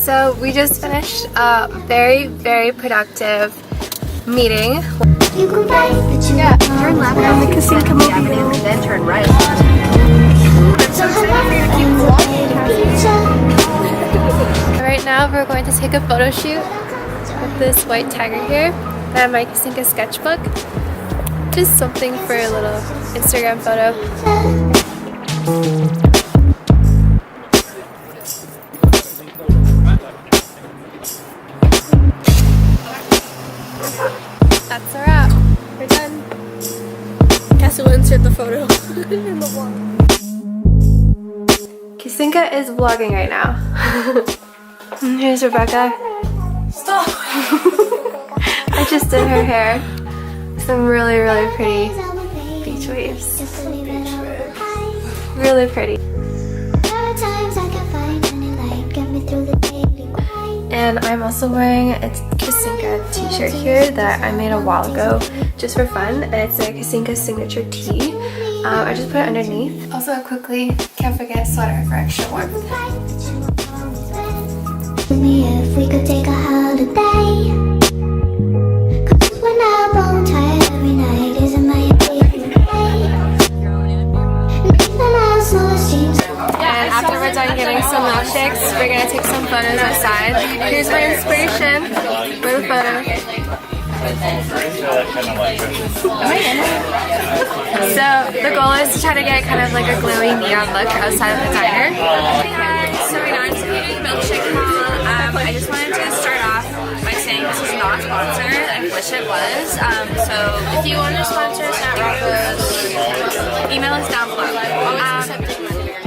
So we just finished a very, very productive meeting. Yeah, turn left on the Kassinka mobile, then turn right. I'm so excited for you to keep vlogging. Right now we're going to take a photo shoot with this white tiger here and my Kassinka sketchbook. Just something for a little Instagram photo. That's a wrap. We're done. Cassie will insert the photo in the vlog. Kassinka is vlogging right now. And here's Rebecca. Stop! I just did her hair. Some really, really pretty beach waves. Really pretty. And I'm also wearing a Kassinka t-shirt here that I made a while ago just for fun. And it's a Kassinka signature tee. I just put it underneath. Also quickly, can't forget sweater for extra warmth. If we could take a holiday, 'cause when I'm bone tired every night isn't my And after we're done getting some milkshakes, we're gonna take some photos outside. Here's my inspiration for the photo. So the goal is to try to get kind of like a glowy neon look outside of the diner. Hey guys, so right now I'm just eating milkshake haul. I just wanted to start off by saying this is not sponsored. I wish it was. So if you want to sponsor us at ROCKOS, email us down below.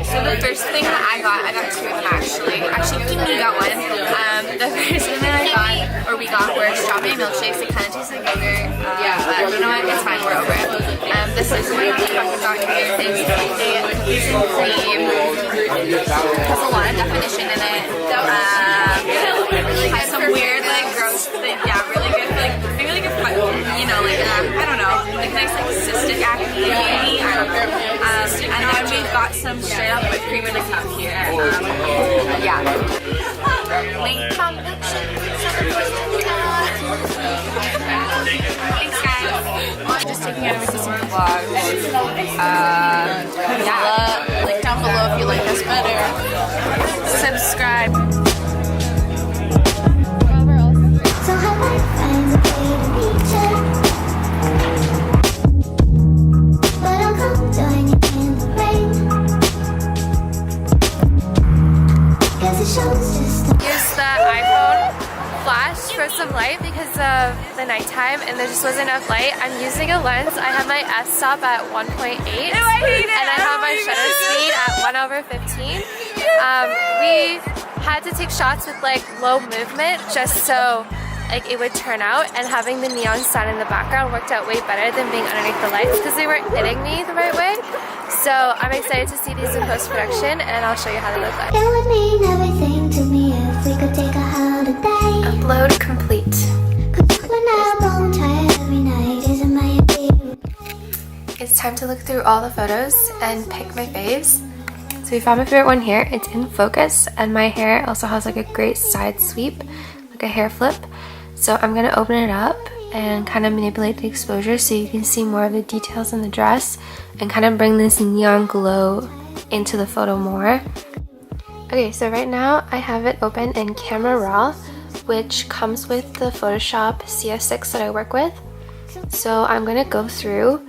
So the first thing that I got two of them actually. Actually, Kimmy got one. The first thing that we got were strawberry milkshakes. They kind of taste like yogurt. But you know what? It's fine. We're over it. This is what I got here. It's cookies and cream. Has a lot of definition in it. Has some weird, like, gross, really good, like, maybe like a, you know, like, I don't know, like nice, like, cystic acne, maybe. And then we've got some straight up whipped cream in a cup here. Yeah. Link from Thanks, guys. Just taking out of some vlogs. Yeah. Link down below if you like us better. Subscribe. So how my friends are playing picture, but I'll come join you in the rain, 'cause it shows just Use the iPhone flash for some light because of the nighttime and there just wasn't enough light. I'm using a lens. I have my f-stop at 1.8 and I have my shutter speed at 1/15. We had to take shots with like low movement just so like it would turn out, and having the neon sign in the background worked out way better than being underneath the lights because they weren't hitting me the right way. So I'm excited to see these in post-production and I'll show you how they look like. it would mean everything to me if we could take a holiday. Upload complete. 'Cause when I'm bone tired every night isn't my It's time to look through all the photos and pick my faves. So we found my favorite one here. It's in focus and my hair also has like a great side sweep, like a hair flip. So I'm gonna open it up and kind of manipulate the exposure so you can see more of the details in the dress and kind of bring this neon glow into the photo more. Okay, so right now I have it open in Camera Raw, which comes with the Photoshop CS6 that I work with. So I'm gonna go through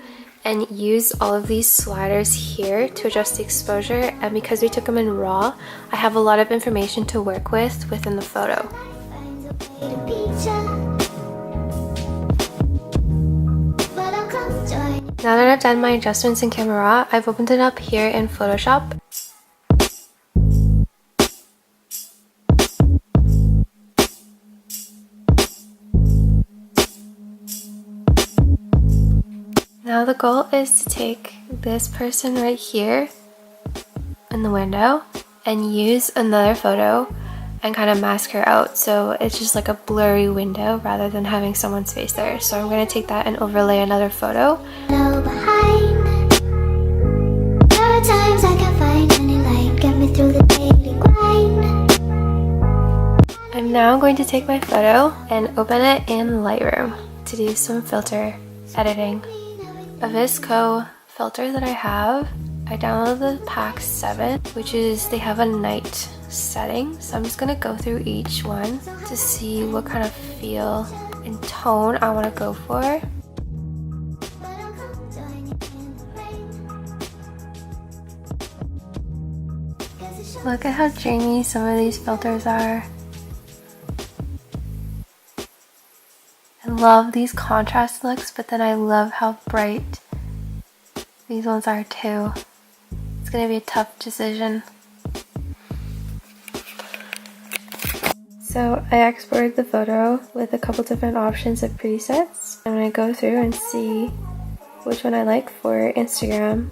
and use all of these sliders here to adjust the exposure, and because we took them in RAW, I have a lot of information to work with within the photo. Now that I've done my adjustments in Camera Raw, I've opened it up here in Photoshop. Now the goal is to take this person right here in the window and use another photo and kind of mask her out so it's just like a blurry window rather than having someone's face there. So I'm going to take that and overlay another photo. behind. There are times I can't find any light, get me through the daily grind. now I'm going to take my photo and open it in Lightroom to do some filter editing. A VSCO filter that I have, I downloaded the pack 7, which is, they have a night setting. So I'm just gonna go through each one to see what kind of feel and tone I want to go for. Look at how dreamy some of these filters are. I love these contrast looks, but then I love how bright these ones are too. It's gonna be a tough decision. So I exported the photo with a couple different options of presets. I'm gonna go through and see which one I like for Instagram.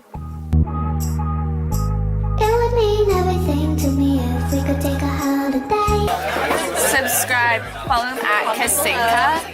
It would mean everything to me if we could take a holiday. Subscribe, follow him at Kassinka.